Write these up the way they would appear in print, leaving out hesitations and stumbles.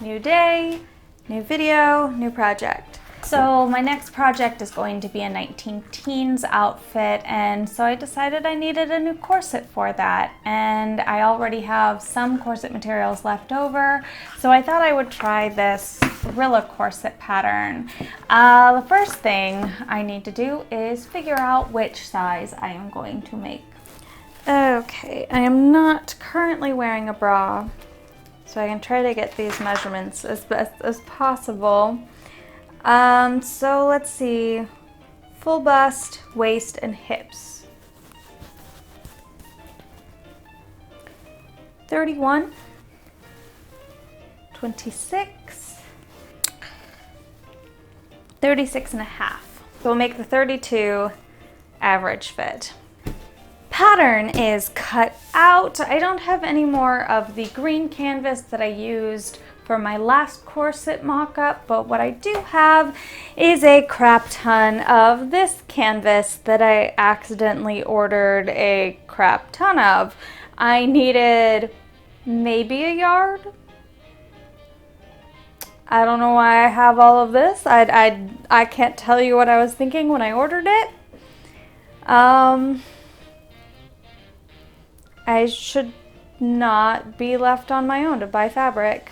New day, new video, new project. So my next project is going to be a 19 teens outfit, and so I decided I needed a new corset for that, and I already have some corset materials left over, so I thought I would try this Rilla corset pattern. The first thing I need to do is figure out which size I am going to make. Okay, I am not currently wearing a bra, so I can try to get these measurements as best as possible. So let's see, full bust, waist, and hips. 31, 26, 36 and a half. So we'll make the 32 average fit. Pattern is cut out. I don't have any more of the green canvas that I used for my last corset mock-up, but what I do have is a crap ton of this canvas that I accidentally ordered a crap ton of. I needed maybe a yard. I don't know why I have all of this. I can't tell you what I was thinking when I ordered it. I should not be left on my own to buy fabric.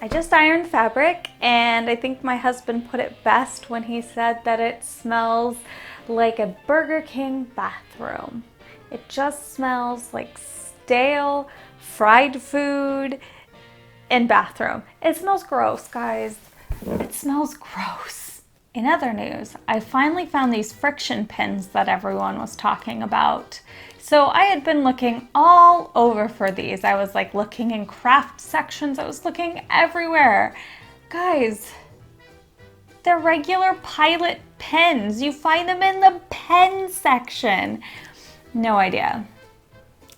I just ironed fabric, and I think my husband put it best when he said that it smells like a Burger King bathroom. It just smells like stale fried food and bathroom. It smells gross, guys. It smells gross. In other news, I finally found these friction pins that everyone was talking about. So I had been looking all over for these. I was like looking in craft sections. I was looking everywhere. Guys, they're regular Pilot pens. You find them in the pen section. No idea.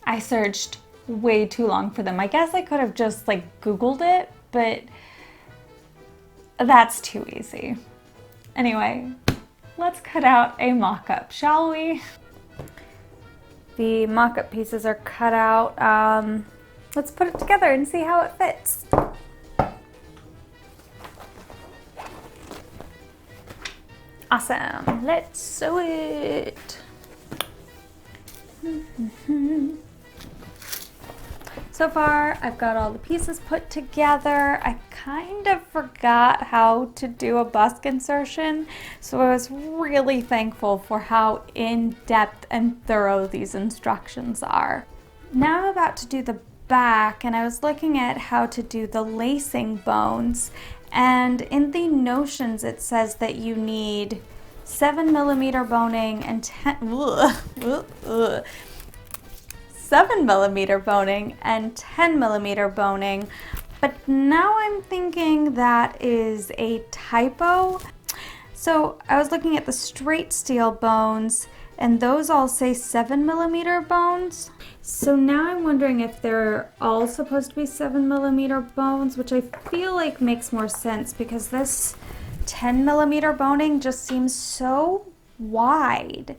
I searched way too long for them. I guess I could have just like Googled it, but that's too easy. Anyway, let's cut out a mock-up, shall we? The mock-up pieces are cut out. Let's put it together and see how it fits. Awesome, let's sew it. So far, I've got all the pieces put together. I kind of forgot how to do a busk insertion, so I was really thankful for how in-depth and thorough these instructions are. Now I'm about to do the back, and I was looking at how to do the lacing bones, and in the notions it says that you need 7mm boning and 7mm boning and 10mm boning, but now I'm thinking that is a typo. So I was looking at the straight steel bones, and those all say 7mm bones. So now I'm wondering if they're all supposed to be 7mm bones, which I feel like makes more sense because this 10mm boning just seems so wide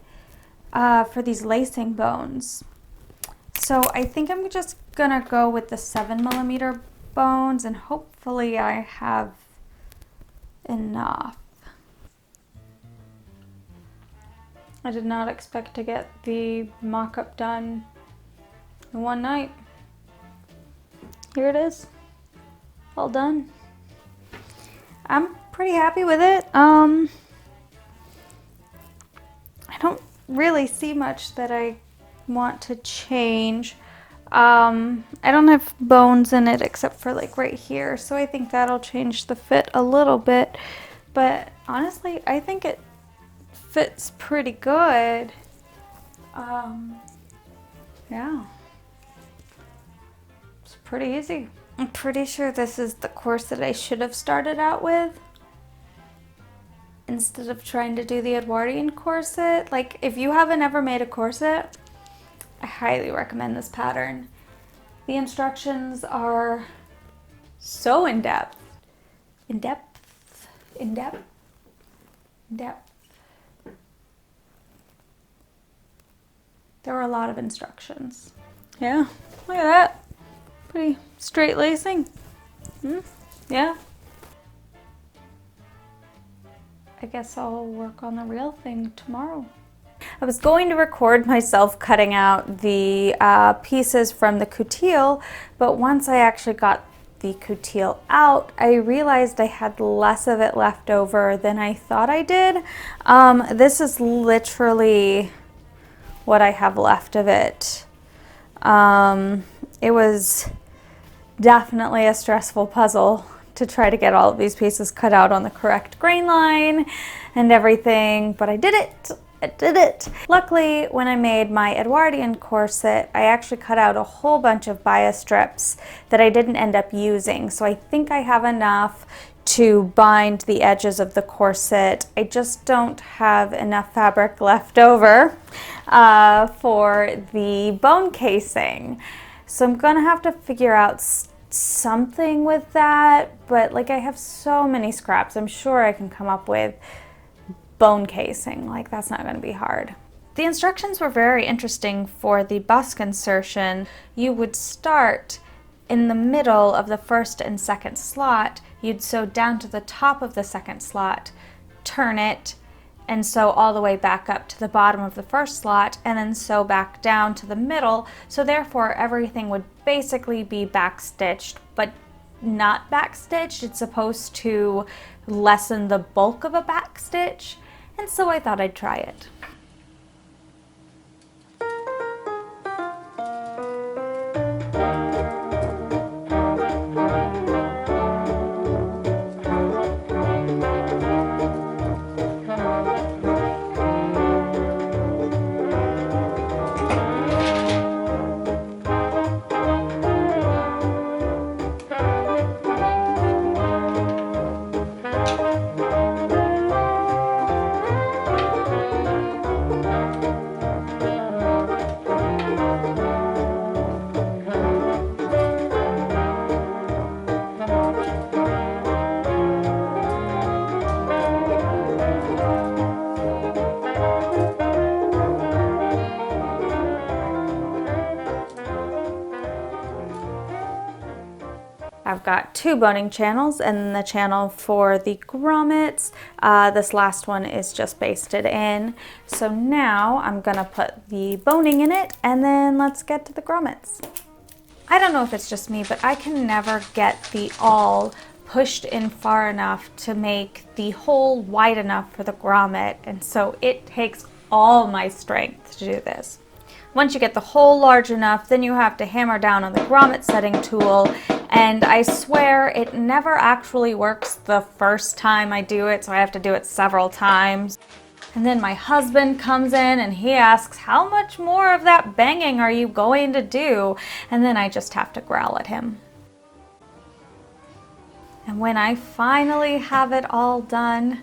for these lacing bones. So I think I'm just gonna go with the 7mm bones, and hopefully I have enough. I did not expect to get the mock-up done in one night. Here it is, all done. I'm pretty happy with it. I don't really see much that I want to change. I don't have bones in it except for like right here, so I think that'll change the fit a little bit, but honestly I think it fits pretty good. Yeah, it's pretty easy. I'm pretty sure this is the corset I should have started out with instead of trying to do the Edwardian corset. Like, if you haven't ever made a corset, I highly recommend this pattern. The instructions are so in-depth. In-depth. In-depth. In-depth. There were a lot of instructions. Yeah, look at that. Pretty straight lacing. Yeah. I guess I'll work on the real thing tomorrow. I was going to record myself cutting out the pieces from the coutil, but once I actually got the coutil out, I realized I had less of it left over than I thought I did. This is literally what I have left of it. It was definitely a stressful puzzle to try to get all of these pieces cut out on the correct grain line and everything, but I did it. I did it. Luckily, when I made my Edwardian corset, I actually cut out a whole bunch of bias strips that I didn't end up using, so I think I have enough to bind the edges of the corset. I just don't have enough fabric left over for the bone casing. So I'm gonna have to figure out something with that, but like I have so many scraps, I'm sure I can come up with bone casing. Like, that's not gonna be hard. The instructions were very interesting for the busk insertion. You would start in the middle of the first and second slot. You'd sew down to the top of the second slot, turn it, and sew all the way back up to the bottom of the first slot, and then sew back down to the middle. So therefore everything would basically be backstitched, but not backstitched. It's supposed to lessen the bulk of a backstitch, and so I thought I'd try it. I've got two boning channels and the channel for the grommets. This last one is just basted in. So now I'm gonna put the boning in it, and then let's get to the grommets. I don't know if it's just me, but I can never get the awl pushed in far enough to make the hole wide enough for the grommet, and so it takes all my strength to do this. Once you get the hole large enough, then you have to hammer down on the grommet setting tool, and I swear it never actually works the first time I do it, so I have to do it several times. And then my husband comes in and he asks, how much more of that banging are you going to do? And then I just have to growl at him. And when I finally have it all done,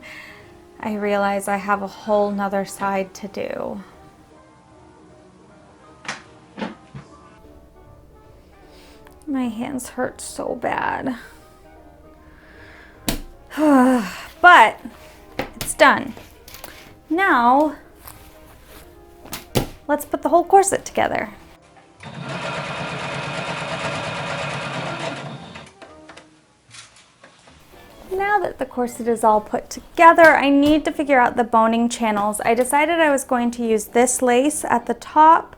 I realize I have a whole nother side to do. My hands hurt so bad. But it's done. Now, let's put the whole corset together. Now that the corset is all put together, I need to figure out the boning channels. I decided I was going to use this lace at the top.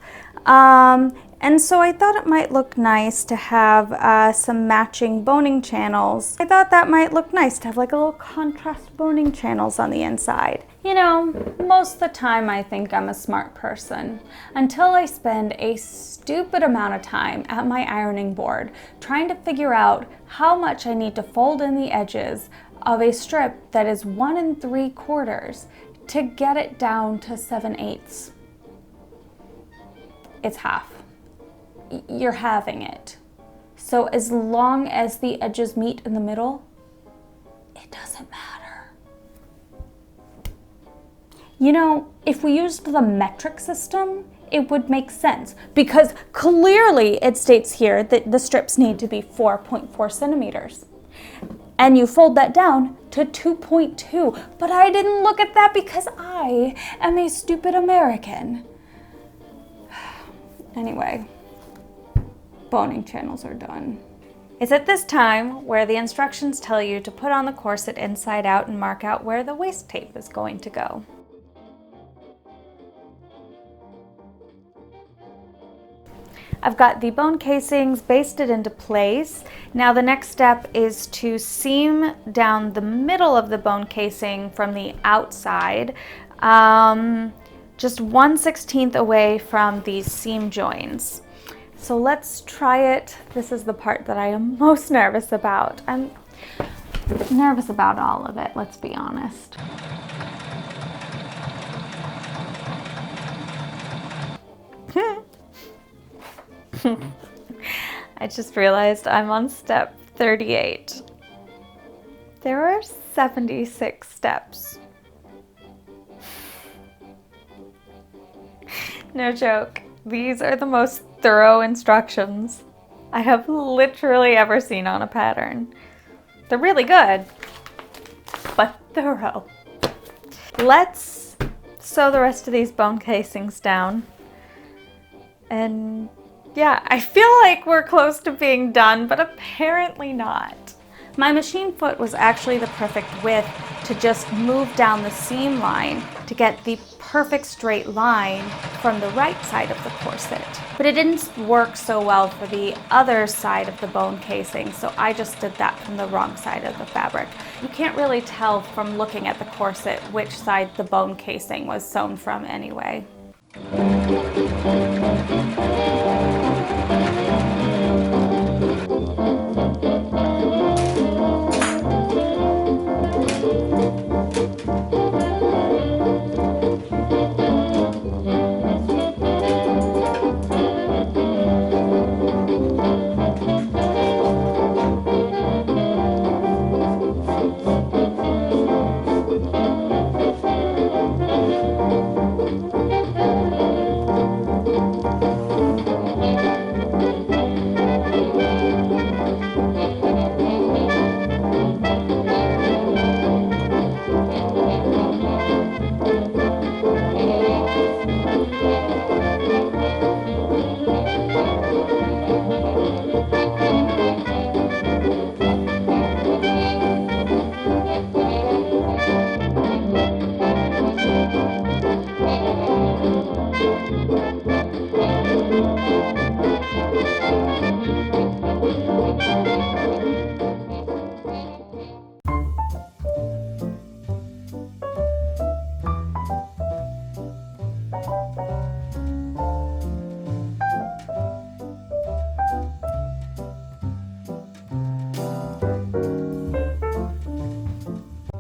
And so I thought it might look nice to have some matching boning channels. I thought that might look nice to have like a little contrast boning channels on the inside. You know, most of the time I think I'm a smart person until I spend a stupid amount of time at my ironing board trying to figure out how much I need to fold in the edges of a strip that is 1 3/4 to get it down to 7/8. It's half. You're having it. So as long as the edges meet in the middle, it doesn't matter. You know, if we used the metric system, it would make sense because clearly it states here that the strips need to be 4.4 centimeters. And you fold that down to 2.2, but I didn't look at that because I am a stupid American. Anyway. boning channels are done. It's at this time where the instructions tell you to put on the corset inside out and mark out where the waist tape is going to go. I've got the bone casings basted into place. Now the next step is to seam down the middle of the bone casing from the outside, just 1/16 away from these seam joins. So let's try it. This is the part that I am most nervous about. I'm nervous about all of it, let's be honest. I just realized I'm on step 38. There are 76 steps. No joke. These are the most thorough instructions I have literally ever seen on a pattern. They're really good, but thorough. Let's sew the rest of these bone casings down. And yeah, I feel like we're close to being done, but apparently not. My machine foot was actually the perfect width to just move down the seam line to get the perfect straight line from the right side of the corset. But it didn't work so well for the other side of the bone casing, so I just did that from the wrong side of the fabric. You can't really tell from looking at the corset which side the bone casing was sewn from anyway.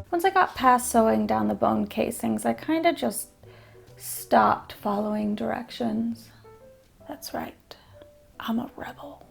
Once I got past sewing down the bone casings, I kind of just stopped following directions. That's right, I'm a rebel.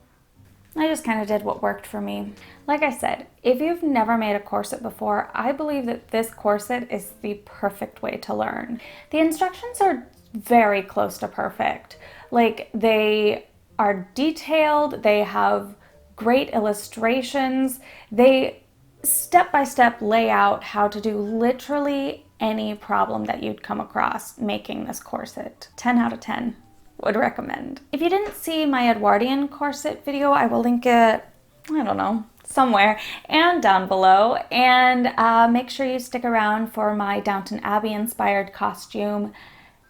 I just kind of did what worked for me. Like I said, if you've never made a corset before, I believe that this corset is the perfect way to learn. The instructions are very close to perfect. Like, they are detailed, they have great illustrations, they step-by-step lay out how to do literally any problem that you'd come across making this corset. 10 out of 10 would recommend. If you didn't see my Edwardian corset video, I will link it, I don't know, somewhere and down below. And make sure you stick around for my Downton Abbey inspired costume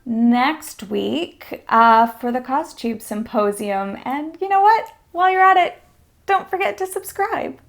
next week for the Costume Symposium. And you know what? While you're at it, don't forget to subscribe.